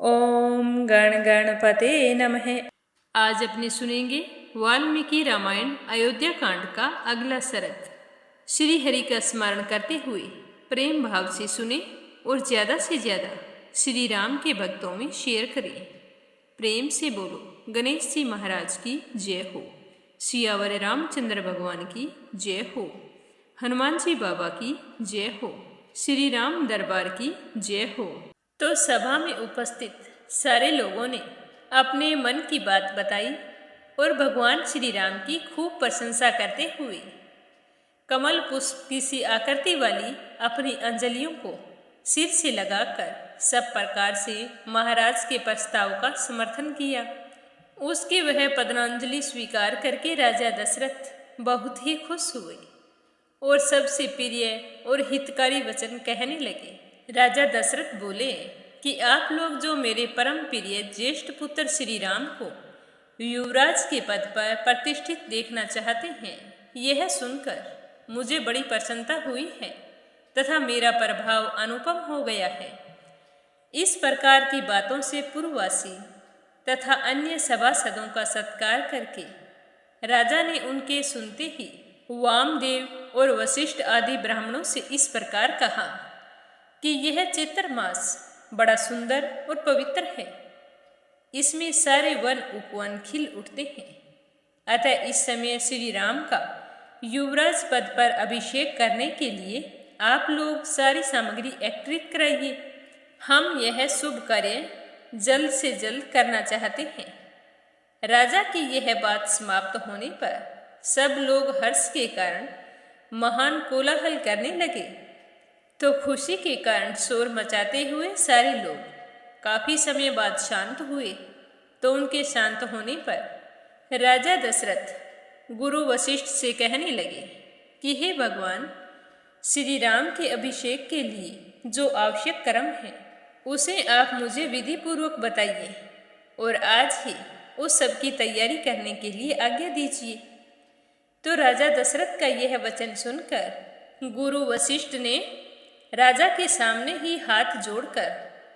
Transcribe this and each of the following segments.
ओम गण गणपते नमः। आज अपने सुनेंगे वाल्मीकि रामायण अयोध्या कांड का अगला सरत। श्री हरि का स्मरण करते हुए प्रेम भाव से सुने और ज़्यादा से ज़्यादा श्री राम के भक्तों में शेयर करें। प्रेम से बोलो गणेश जी महाराज की जय हो, सियावर रामचंद्र भगवान की जय हो, हनुमान जी बाबा की जय हो, श्री राम दरबार की जय हो। तो सभा में उपस्थित सारे लोगों ने अपने मन की बात बताई और भगवान श्री राम की खूब प्रशंसा करते हुए कमल पुष्प की सी आकृति वाली अपनी अंजलियों को सिर से लगाकर सब प्रकार से महाराज के प्रस्ताव का समर्थन किया। उसकी वह पद्मांजलि स्वीकार करके राजा दशरथ बहुत ही खुश हुए और सबसे प्रिय और हितकारी वचन कहने लगे। राजा दशरथ बोले कि आप लोग जो मेरे परम प्रिय ज्येष्ठ पुत्र श्री राम को युवराज के पद पर प्रतिष्ठित देखना चाहते हैं, यह सुनकर मुझे बड़ी प्रसन्नता हुई है तथा मेरा प्रभाव अनुपम हो गया है। इस प्रकार की बातों से पूर्ववासी तथा अन्य सभासदों का सत्कार करके राजा ने उनके सुनते ही वामदेव और वशिष्ठ आदि ब्राह्मणों से इस प्रकार कहा कि यह चैत्र मास बड़ा सुंदर और पवित्र है। इसमें सारे वन उपवन खिल उठते हैं। अतः इस समय श्री राम का युवराज पद पर अभिषेक करने के लिए आप लोग सारी सामग्री एकत्रित कराइए। हम यह शुभ कार्य जल्द से जल्द करना चाहते हैं। राजा की यह बात समाप्त होने पर सब लोग हर्ष के कारण महान कोलाहल करने लगे। तो खुशी के कारण शोर मचाते हुए सारे लोग काफी समय बाद शांत हुए। तो उनके शांत होने पर राजा दशरथ गुरु वशिष्ठ से कहने लगे कि हे भगवान, श्री राम के अभिषेक के लिए जो आवश्यक कर्म है उसे आप मुझे विधि पूर्वक बताइए और आज ही उस सब की तैयारी करने के लिए आज्ञा दीजिए। तो राजा दशरथ का यह वचन सुनकर गुरु वशिष्ठ ने राजा के सामने ही हाथ जोड़कर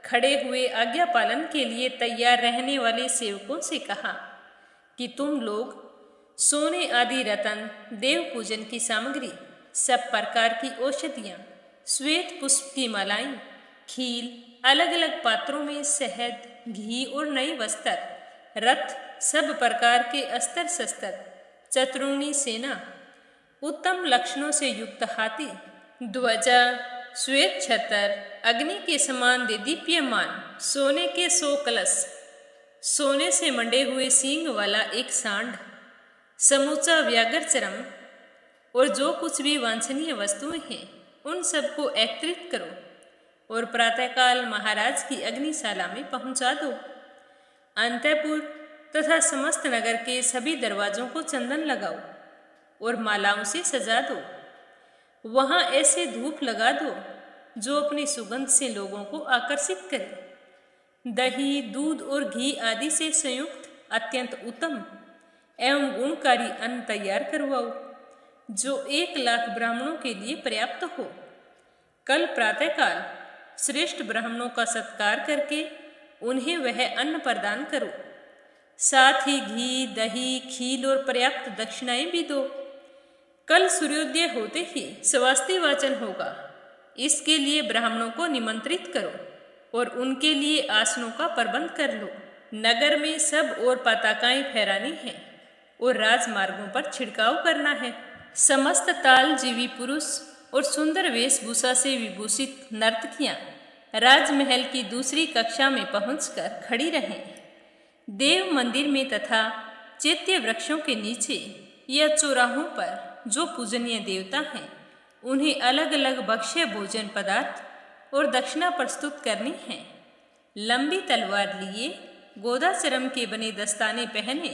खड़े हुए आज्ञा पालन के लिए तैयार रहने वाले सेवकों से कहा कि तुम लोग सोने आदि रत्न, देव पूजन की सामग्री, सब प्रकार की औषधियाँ, श्वेत पुष्प की मालाएं, खील, अलग अलग पात्रों में शहद, घी और नए वस्त्र, रथ, सब प्रकार के अस्त्र शस्त्र, चतुर्णी सेना, उत्तम लक्षणों से युक्त हाथी, ध्वजा, श्वेत छतर, अग्नि के समान दीप्यमान सोने के 100 कलश, सोने से मंडे हुए सींग वाला एक सांड, समूचा व्याघ्र चर्म और जो कुछ भी वांछनीय वस्तुएं हैं उन सबको एकत्रित करो और प्रातःकाल महाराज की अग्निशाला में पहुंचा दो। अंतःपुर तथा समस्त नगर के सभी दरवाजों को चंदन लगाओ और मालाओं से सजा दो। वहां ऐसे धूप लगा दो जो अपनी सुगंध से लोगों को आकर्षित करे। दही, दूध और घी आदि से संयुक्त अत्यंत उत्तम एवं गुणकारी अन्न तैयार करवाओ जो 1 लाख ब्राह्मणों के लिए पर्याप्त हो। कल प्रातःकाल श्रेष्ठ ब्राह्मणों का सत्कार करके उन्हें वह अन्न प्रदान करो। साथ ही घी, दही, खील और पर्याप्त दक्षिणाएं भी दो। कल सूर्योदय होते ही स्वस्ति वाचन होगा। इसके लिए ब्राह्मणों को निमंत्रित करो और उनके लिए आसनों का प्रबंध कर लो। नगर में सब और पताकाएं फहरानी हैं और राजमार्गों पर छिड़काव करना है। समस्त तालजीवी पुरुष और सुंदर वेशभूषा से विभूषित नर्तकियां राजमहल की दूसरी कक्षा में पहुंचकर खड़ी रहें। देव मंदिर में तथा चैत्य वृक्षों के नीचे या चौराहों पर जो पूजनीय देवता हैं उन्हें अलग अलग भक्ष्य भोजन पदार्थ और दक्षिणा प्रस्तुत करनी है। लंबी तलवार लिए, गोदाचरम के बने दस्ताने पहने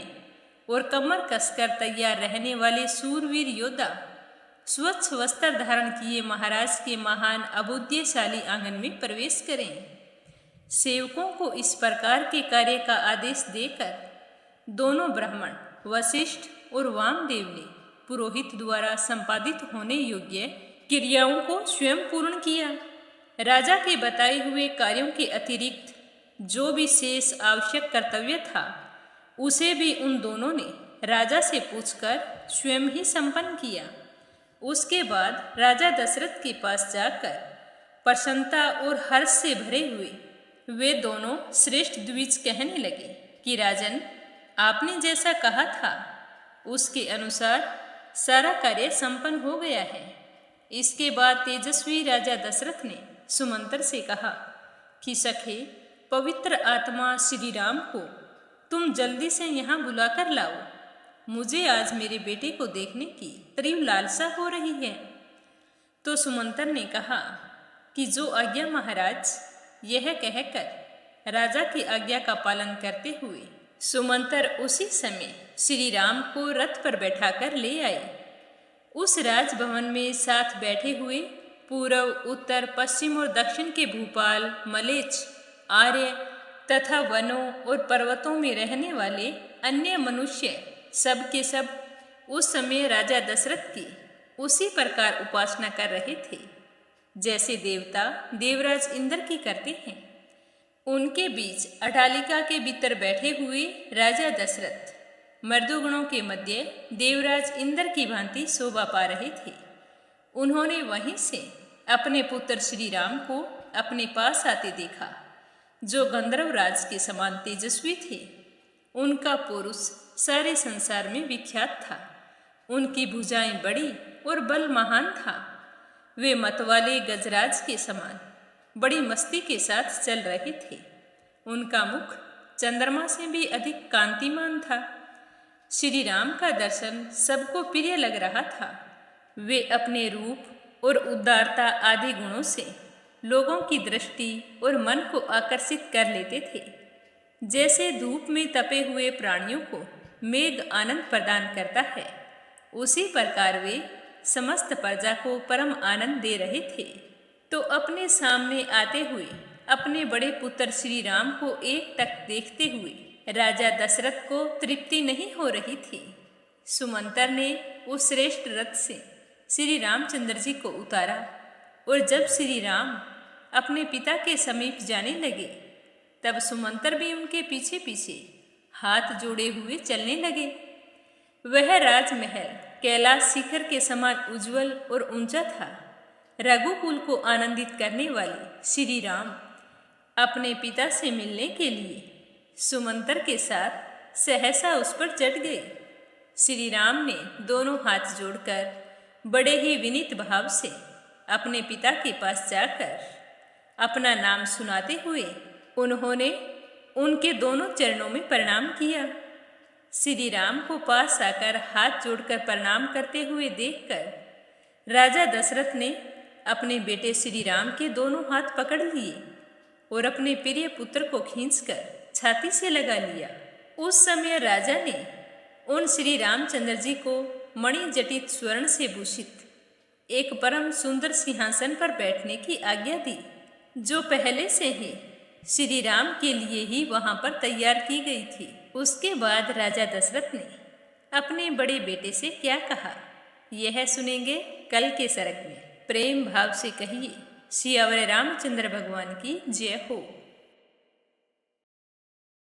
और कमर कसकर तैयार रहने वाले सूरवीर योद्धा स्वच्छ वस्त्र धारण किए महाराज के महान अबुध्यशाली आंगन में प्रवेश करें। सेवकों को इस प्रकार के कार्य का आदेश देकर दोनों ब्राह्मण वशिष्ठ और वामदेव ने पुरोहित द्वारा संपादित होने योग्य क्रियाओं को स्वयं पूर्ण किया। राजा के बताए हुए कार्यों के अतिरिक्त जो भी शेष आवश्यक कर्तव्य था उसे भी उन दोनों ने राजा से पूछकर स्वयं ही संपन्न किया। उसके बाद राजा दशरथ के पास जाकर प्रसन्नता और हर्ष से भरे हुए वे दोनों श्रेष्ठ द्विज कहने लगे कि राजन, आपने जैसा कहा था उसके अनुसार सारा कार्य संपन्न हो गया है। इसके बाद तेजस्वी राजा दशरथ ने सुमंत्र से कहा कि सखे, पवित्र आत्मा श्री राम को तुम जल्दी से यहाँ बुलाकर लाओ। मुझे आज मेरे बेटे को देखने की तीव्र लालसा हो रही है। तो सुमंत्र ने कहा कि जो आज्ञा महाराज। यह कहकर राजा की आज्ञा का पालन करते हुए सुमंत्र उसी समय श्री राम को रथ पर बैठाकर ले आए। उस राजभवन में साथ बैठे हुए पूर्व, उत्तर, पश्चिम और दक्षिण के भूपाल, मलेच्छ, आर्य तथा वनों और पर्वतों में रहने वाले अन्य मनुष्य सब के सब उस समय राजा दशरथ की उसी प्रकार उपासना कर रहे थे जैसे देवता देवराज इंद्र की करते हैं। उनके बीच अटालिका के भीतर बैठे हुए राजा दशरथ मर्दुगणों के मध्य देवराज इंद्र की भांति शोभा पा रहे थे। उन्होंने वहीं से अपने पुत्र श्री राम को अपने पास आते देखा, जो गंधर्व राज के समान तेजस्वी थे। उनका पुरुष सारे संसार में विख्यात था। उनकी भुजाएं बड़ी और बल महान था। वे मतवाले गजराज के समान बड़ी मस्ती के साथ चल रहे थे। उनका मुख चंद्रमा से भी अधिक कांतिमान था। श्री राम का दर्शन सबको प्रिय लग रहा था। वे अपने रूप और उदारता आदि गुणों से लोगों की दृष्टि और मन को आकर्षित कर लेते थे। जैसे धूप में तपे हुए प्राणियों को मेघ आनंद प्रदान करता है, उसी प्रकार वे समस्त प्रजा को परम आनंद दे रहे थे। तो अपने सामने आते हुए अपने बड़े पुत्र श्री राम को एकटक देखते हुए राजा दशरथ को तृप्ति नहीं हो रही थी। सुमंत्र ने उस श्रेष्ठ रथ से श्री रामचंद्र जी को उतारा और जब श्री राम अपने पिता के समीप जाने लगे तब सुमंत्र भी उनके पीछे पीछे हाथ जोड़े हुए चलने लगे। वह राजमहल कैलाश शिखर के समान उज्जवल और ऊंचा था। रघुकुल को आनंदित करने वाले श्री राम अपने पिता से मिलने के लिए सुमंत्र के साथ सहसा उस पर चढ़ गए। श्री राम ने दोनों हाथ जोड़कर बड़े ही विनीत भाव से अपने पिता के पास जाकर अपना नाम सुनाते हुए उन्होंने उनके दोनों चरणों में प्रणाम किया। श्री राम को पास आकर हाथ जोड़कर प्रणाम करते हुए देखकर राजा दशरथ ने अपने बेटे श्री राम के दोनों हाथ पकड़ लिए और अपने प्रिय पुत्र को खींचकर छाती से लगा लिया। उस समय राजा ने उन श्री रामचंद्र जी को मणि जटित स्वर्ण से भूषित एक परम सुंदर सिंहासन पर बैठने की आज्ञा दी, जो पहले से ही श्री राम के लिए ही वहां पर तैयार की गई थी। उसके बाद राजा दशरथ ने अपने बड़े बेटे से क्या कहा, यह सुनेंगे कल के सर्ग में। प्रेम भाव से कहिए, सियावर रामचंद्र भगवान की जय हो।